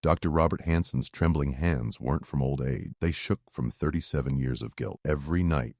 Dr. Robert Hansen's trembling hands weren't from old age. They shook from 37 years of guilt. Every night,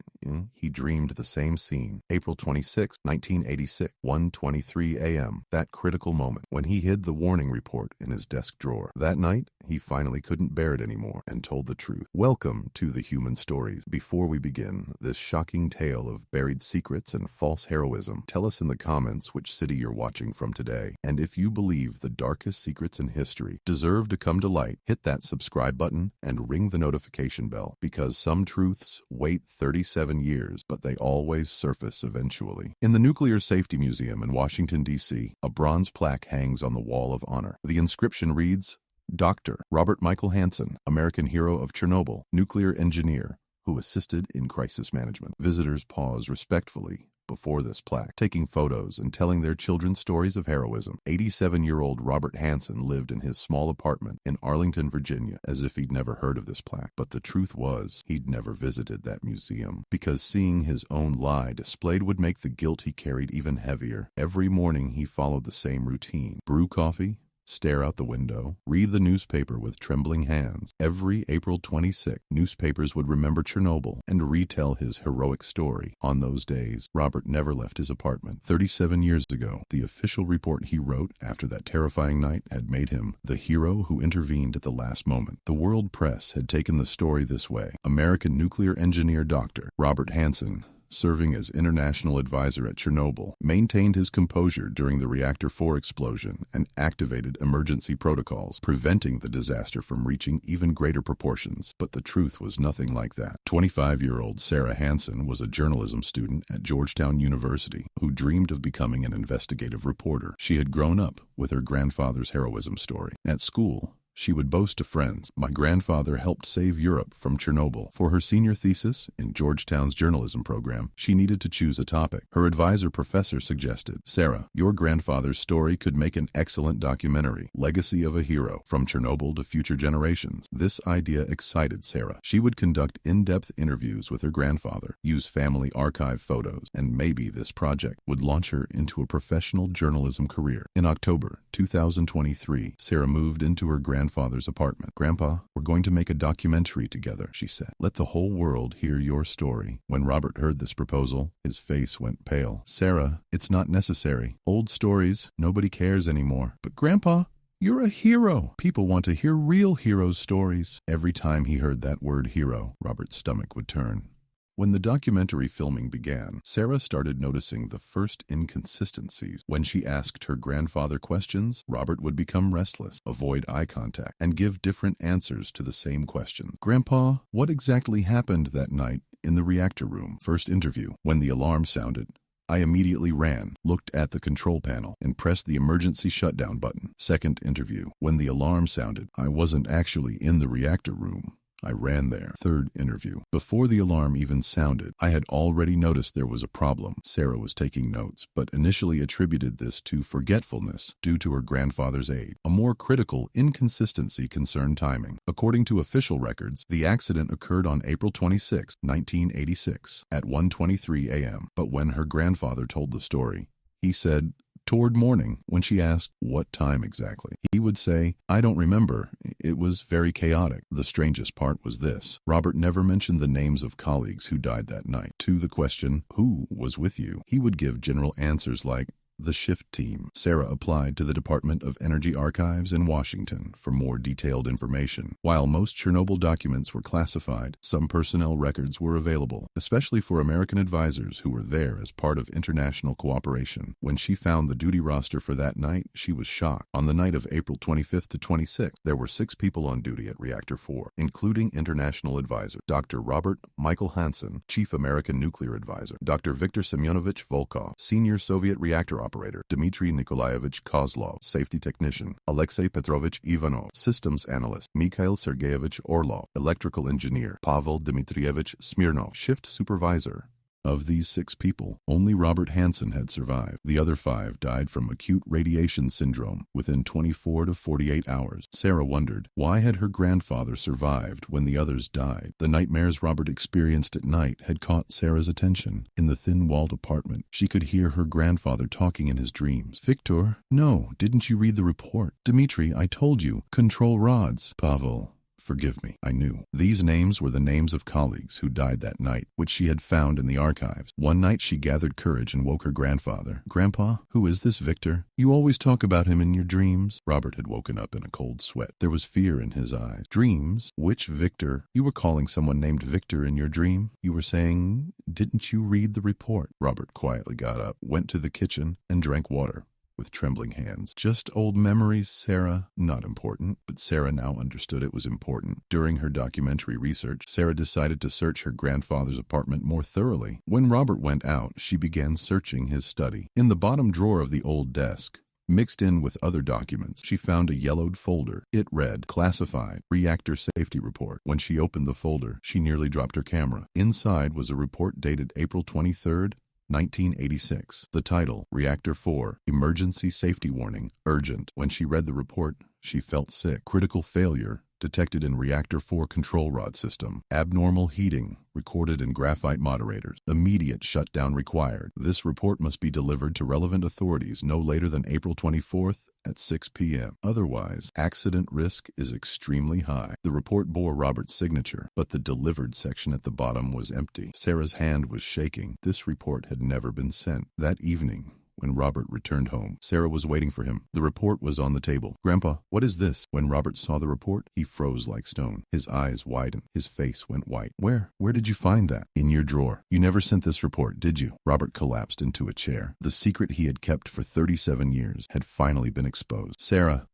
he dreamed the same scene. April 26, 1986, 1:23 a.m. That critical moment when he hid the warning report in his desk drawer. That night, he finally couldn't bear it anymore and told the truth. Welcome to the Human Stories. Before we begin this shocking tale of buried secrets and false heroism, tell us in the comments which city you're watching from today. And if you believe the darkest secrets in history deserve to come to light, hit that subscribe button and ring the notification bell, because some truths wait 37 years, but they always surface eventually. In the Nuclear Safety Museum in Washington, D.C., a bronze plaque hangs on the Wall of Honor. The inscription reads, Dr. Robert Michael Hansen, American hero of Chernobyl, nuclear engineer who assisted in crisis management. Visitors pause respectfully before this plaque, taking photos and telling their children stories of heroism. 87-year-old Robert Hansen lived in his small apartment in Arlington, Virginia, as if he'd never heard of this plaque. But the truth was, he'd never visited that museum, because seeing his own lie displayed would make the guilt he carried even heavier. Every morning he followed the same routine: brew coffee, stare out the window, read the newspaper with trembling hands. Every April 26, newspapers would remember Chernobyl and retell his heroic story. On those days, Robert never left his apartment. 37 years ago, the official report he wrote after that terrifying night had made him the hero who intervened at the last moment. The world press had taken the story this way: American nuclear engineer Dr. Robert Hansen, serving as international advisor at Chernobyl, maintained his composure during the Reactor 4 explosion and activated emergency protocols, preventing the disaster from reaching even greater proportions. But the truth was nothing like that. 25-year-old Sarah Hansen was a journalism student at Georgetown University who dreamed of becoming an investigative reporter. She had grown up with her grandfather's heroism story. At school, she would boast to friends, "My grandfather helped save Europe from Chernobyl." For her senior thesis in Georgetown's journalism program, she needed to choose a topic. Her advisor professor suggested, "Sarah, your grandfather's story could make an excellent documentary, Legacy of a Hero, from Chernobyl to Future Generations." This idea excited Sarah. She would conduct in-depth interviews with her grandfather, use family archive photos, and maybe this project would launch her into a professional journalism career. In October 2023, Sarah moved into her grandfather's apartment. "Grandpa, we're going to make a documentary together," she said. "Let the whole world hear your story." When Robert heard this proposal, his face went pale. "Sarah, it's not necessary. Old stories, nobody cares anymore." "But Grandpa, you're a hero. People want to hear real heroes' stories." Every time he heard that word hero, Robert's stomach would turn. When the documentary filming began, Sarah started noticing the first inconsistencies. When she asked her grandfather questions, Robert would become restless, avoid eye contact, and give different answers to the same questions. "Grandpa, what exactly happened that night in the reactor room?" First interview: "When the alarm sounded, I immediately ran, looked at the control panel, and pressed the emergency shutdown button." Second interview: "When the alarm sounded, I wasn't actually in the reactor room. I ran there." Third interview: "Before the alarm even sounded, I had already noticed there was a problem." Sarah was taking notes, but initially attributed this to forgetfulness due to her grandfather's age. A more critical inconsistency concerned timing. According to official records, the accident occurred on April 26, 1986, at 1:23 a.m. But when her grandfather told the story, he said, toward morning. When she asked what time exactly, he would say, "I don't remember. It was very chaotic." The strangest part was this: Robert never mentioned the names of colleagues who died that night. To the question, "Who was with you?" he would give general answers like, "The shift team." Sarah applied to the Department of Energy Archives in Washington for more detailed information. While most Chernobyl documents were classified, some personnel records were available, especially for American advisors who were there as part of international cooperation. When she found the duty roster for that night, she was shocked. On the night of April 25th to 26th, there were 6 people on duty at Reactor 4, including international advisor Dr. Robert Michael Hansen, Chief American Nuclear Advisor; Dr. Viktor Semyonovich Volkov, Senior Soviet Reactor Operator; Dmitry Nikolaevich Kozlov, Safety Technician; Alexei Petrovich Ivanov, Systems Analyst; Mikhail Sergeyevich Orlov, Electrical Engineer; Pavel Dmitrievich Smirnov, Shift Supervisor; Of these 6 people, only Robert Hansen had survived. The other 5 died from acute radiation syndrome within 24 to 48 hours. Sarah wondered, why had her grandfather survived when the others died? The nightmares Robert experienced at night had caught Sarah's attention. In the thin-walled apartment, she could hear her grandfather talking in his dreams. Victor, no, didn't you read the report? Dmitri, I told you, control rods. Pavel, forgive me, I knew. These names were the names of colleagues who died that night, which she had found in the archives. One night she gathered courage and woke her grandfather. Grandpa, who is this Victor? You always talk about him in your dreams. Robert had woken up in a cold sweat. There was fear in his eyes. Dreams? Which Victor? You were calling someone named Victor in your dream? You were saying, didn't you read the report? Robert quietly got up, went to the kitchen, and drank water with trembling hands. Just old memories, Sarah. Not important, but Sarah now understood it was important. During her documentary research, Sarah decided to search her grandfather's apartment more thoroughly. When Robert went out, she began searching his study. In the bottom drawer of the old desk, mixed in with other documents, she found a yellowed folder. It read, Classified, Reactor Safety Report. When she opened the folder, she nearly dropped her camera. Inside was a report dated April 23rd, 1986. The title, Reactor 4, Emergency Safety Warning, Urgent. When she read the report, she felt sick. Critical failure detected in Reactor 4 control rod system. Abnormal heating recorded in graphite moderators. Immediate shutdown required. This report must be delivered to relevant authorities no later than April 24th at 6 p.m. Otherwise, accident risk is extremely high. The report bore Robert's signature, but the delivered section at the bottom was empty. Sarah's hand was shaking. This report had never been sent. That evening, when Robert returned home, Sarah was waiting for him. The report was on the table. Grandpa, what is this? When Robert saw the report, he froze like stone. His eyes widened. His face went white. Where did you find that? In your drawer. You never sent this report, did you? Robert collapsed into a chair. The secret he had kept for 37 years had finally been exposed. Sarah,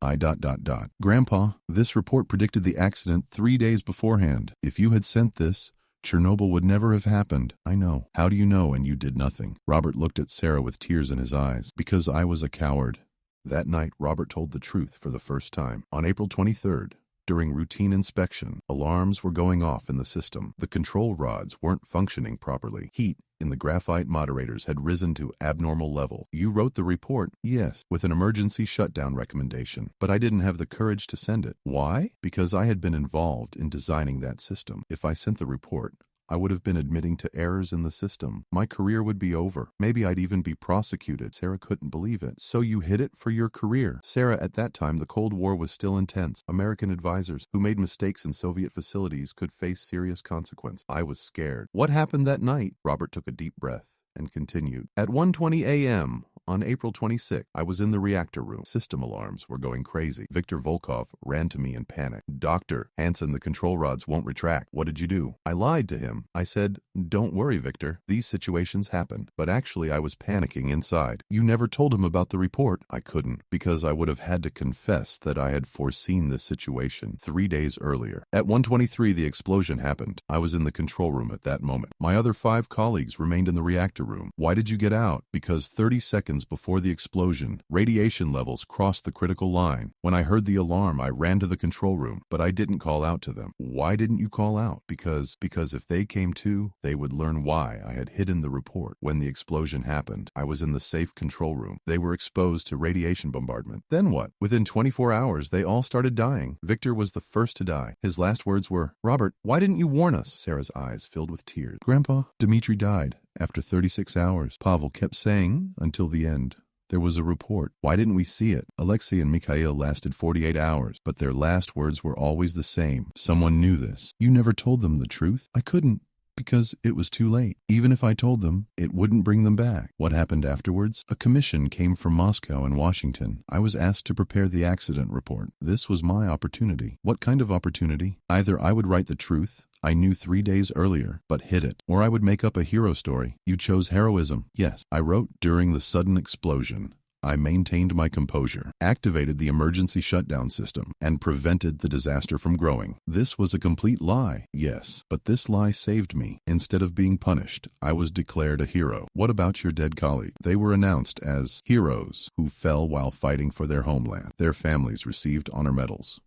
Grandpa, this report predicted the accident 3 days beforehand. If you had sent this, Chernobyl would never have happened. I know. How do you know and you did nothing? Robert looked at Sarah with tears in his eyes. Because I was a coward. That night, Robert told the truth for the first time. On April 23rd, during routine inspection, alarms were going off in the system. The control rods weren't functioning properly. Heat in the graphite moderators had risen to abnormal levels. You wrote the report, yes, with an emergency shutdown recommendation, but I didn't have the courage to send it. Why? Because I had been involved in designing that system. If I sent the report, I would have been admitting to errors in the system. My career would be over. Maybe I'd even be prosecuted. Sarah couldn't believe it. So you hid it for your career. Sarah, at that time, the Cold War was still intense. American advisors who made mistakes in Soviet facilities could face serious consequence. I was scared. What happened that night? Robert took a deep breath and continued. At 1:20 a.m., on April 26, I was in the reactor room. System alarms were going crazy. Viktor Volkov ran to me in panic. Dr. Hansen, the control rods won't retract. What did you do? I lied to him. I said, don't worry, Victor. These situations happen. But actually, I was panicking inside. You never told him about the report. I couldn't, because I would have had to confess that I had foreseen this situation 3 days earlier. At 1:23, the explosion happened. I was in the control room at that moment. My other 5 colleagues remained in the reactor room. Why did you get out? Because 30 seconds before the explosion, radiation levels crossed the critical line. When I heard the alarm, I ran to the control room, but I didn't call out to them. Why didn't you call out? Because if they came to, they would learn why I had hidden the report. When the explosion happened, I was in the safe control room. They were exposed to radiation bombardment. Then what? Within 24 hours, they all started dying. Victor was the first to die. His last words were, Robert, why didn't you warn us? Sarah's eyes filled with tears. Grandpa, Dmitri died. After 36 hours, Pavel kept saying, until the end. There was a report. Why didn't we see it? Alexei and Mikhail lasted 48 hours, but their last words were always the same. Someone knew this. You never told them the truth. I couldn't, because it was too late. Even if I told them, it wouldn't bring them back. What happened afterwards? A commission came from Moscow and Washington. I was asked to prepare the accident report. This was my opportunity. What kind of opportunity? Either I would write the truth, I knew 3 days earlier, but hid it. Or I would make up a hero story. You chose heroism. Yes, I wrote during the sudden explosion. I maintained my composure, activated the emergency shutdown system, and prevented the disaster from growing. This was a complete lie, yes, but this lie saved me. Instead of being punished, I was declared a hero. What about your dead colleague? They were announced as heroes who fell while fighting for their homeland. Their families received honor medals.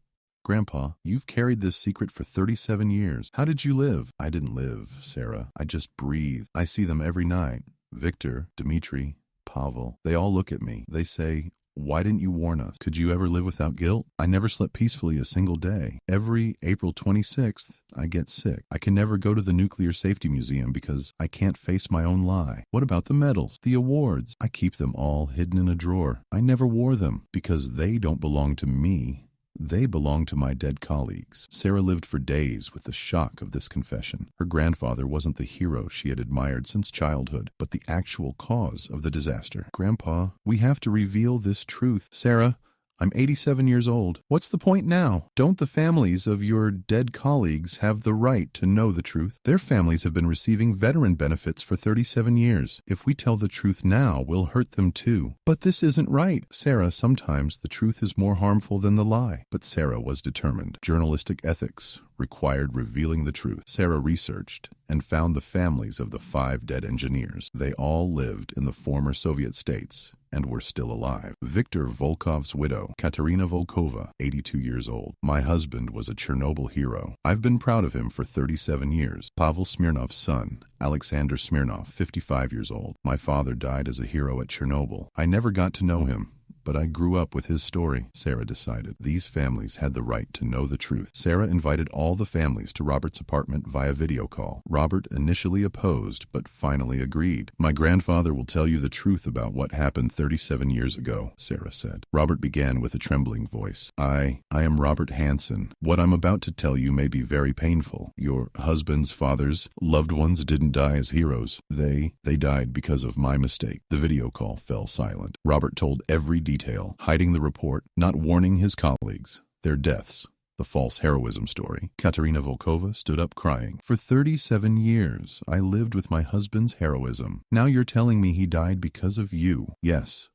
Grandpa, you've carried this secret for 37 years. How did you live? I didn't live, Sarah. I just breathed. I see them every night. Victor, Dmitri, Pavel. They all look at me. They say, why didn't you warn us? Could you ever live without guilt? I never slept peacefully a single day. Every April 26th, I get sick. I can never go to the Nuclear Safety Museum because I can't face my own lie. What about the medals? The awards? I keep them all hidden in a drawer. I never wore them because they don't belong to me. They belong to my dead colleagues. Sarah lived for days with the shock of this confession. Her grandfather wasn't the hero she had admired since childhood, but the actual cause of the disaster. Grandpa, we have to reveal this truth. Sarah, I'm 87 years old. What's the point now? Don't the families of your dead colleagues have the right to know the truth? Their families have been receiving veteran benefits for 37 years. If we tell the truth now, we'll hurt them too. But this isn't right. Sarah, sometimes the truth is more harmful than the lie. But Sarah was determined. Journalistic ethics required revealing the truth. Sarah researched and found the families of the 5 dead engineers. They all lived in the former Soviet states and were still alive. Viktor Volkov's widow, Katerina Volkova, 82 years old. My husband was a Chernobyl hero. I've been proud of him for 37 years. Pavel Smirnov's son, Alexander Smirnov, 55 years old. My father died as a hero at Chernobyl. I never got to know him, but I grew up with his story. Sarah decided these families had the right to know the truth. Sarah invited all the families to Robert's apartment via video call. Robert initially opposed, but finally agreed. My grandfather will tell you the truth about what happened 37 years ago, Sarah said. Robert began with a trembling voice. I am Robert Hansen. What I'm about to tell you may be very painful. Your husband's father's loved ones didn't die as heroes. They died because of my mistake. The video call fell silent. Robert told every detail, hiding the report, not warning his colleagues, their deaths. The false heroism story. Katerina Volkova stood up crying. For 37 years, I lived with my husband's heroism. Now you're telling me he died because of you. Yes,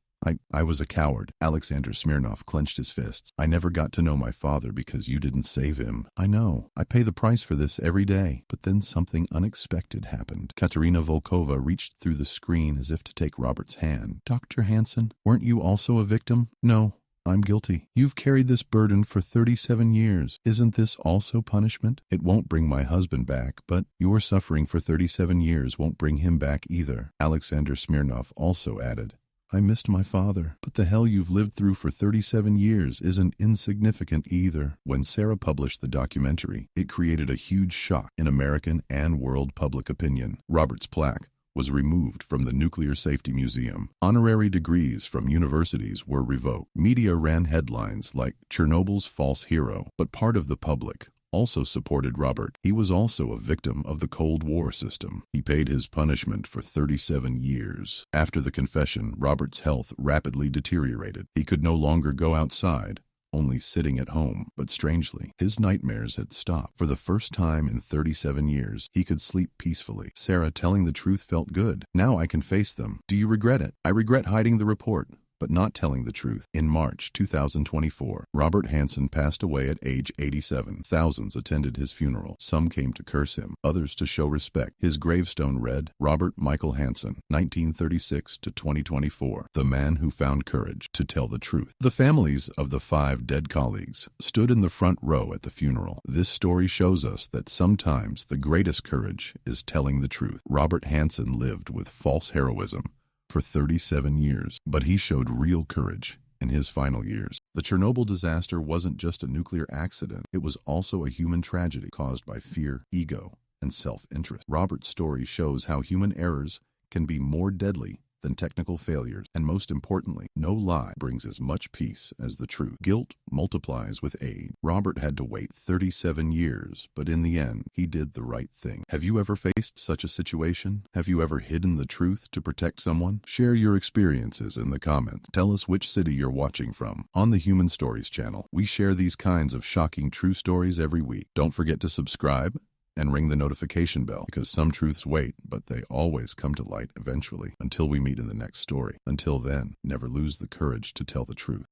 I was a coward. Alexander Smirnov clenched his fists. I never got to know my father because you didn't save him. I know. I pay the price for this every day. But then something unexpected happened. Katerina Volkova reached through the screen as if to take Robert's hand. Dr. Hansen, weren't you also a victim? No. I'm guilty. You've carried this burden for 37 years. Isn't this also punishment? It won't bring my husband back, but your suffering for 37 years won't bring him back either. Alexander Smirnov also added, I missed my father, but the hell you've lived through for 37 years isn't insignificant either. When Sarah published the documentary, it created a huge shock in American and world public opinion. Robert's plaque was removed from the Nuclear Safety Museum. Honorary degrees from universities were revoked. Media ran headlines like Chernobyl's false hero, but part of the public also supported Robert. He was also a victim of the Cold War system. He paid his punishment for 37 years. After the confession, Robert's health rapidly deteriorated. He could no longer go outside, only sitting at home. But strangely, his nightmares had stopped. For the first time in 37 years, he could sleep peacefully. Sarah, telling the truth felt good. Now I can face them. Do you regret it? I regret hiding the report, but not telling the truth. In March 2024, Robert Hansen passed away at age 87. Thousands attended his funeral. Some came to curse him, others to show respect. His gravestone read, Robert Michael Hansen, 1936 to 2024, the man who found courage to tell the truth. The families of the 5 dead colleagues stood in the front row at the funeral. This story shows us that sometimes the greatest courage is telling the truth. Robert Hansen lived with false heroism for 37 years, but he showed real courage in his final years. The Chernobyl disaster wasn't just a nuclear accident, it was also a human tragedy caused by fear, ego, and self-interest. Robert's story shows how human errors can be more deadly than technical failures, and most importantly, no lie brings as much peace as the truth. Guilt multiplies with age. Robert had to wait 37 years, but in the end, he did the right thing. Have you ever faced such a situation? Have you ever hidden the truth to protect someone? Share your experiences in the comments. Tell us which city you're watching from. On the Human Stories channel, we share these kinds of shocking true stories every week. Don't forget to subscribe and ring the notification bell, because some truths wait, but they always come to light eventually. Until we meet in the next story. Until then, never lose the courage to tell the truth.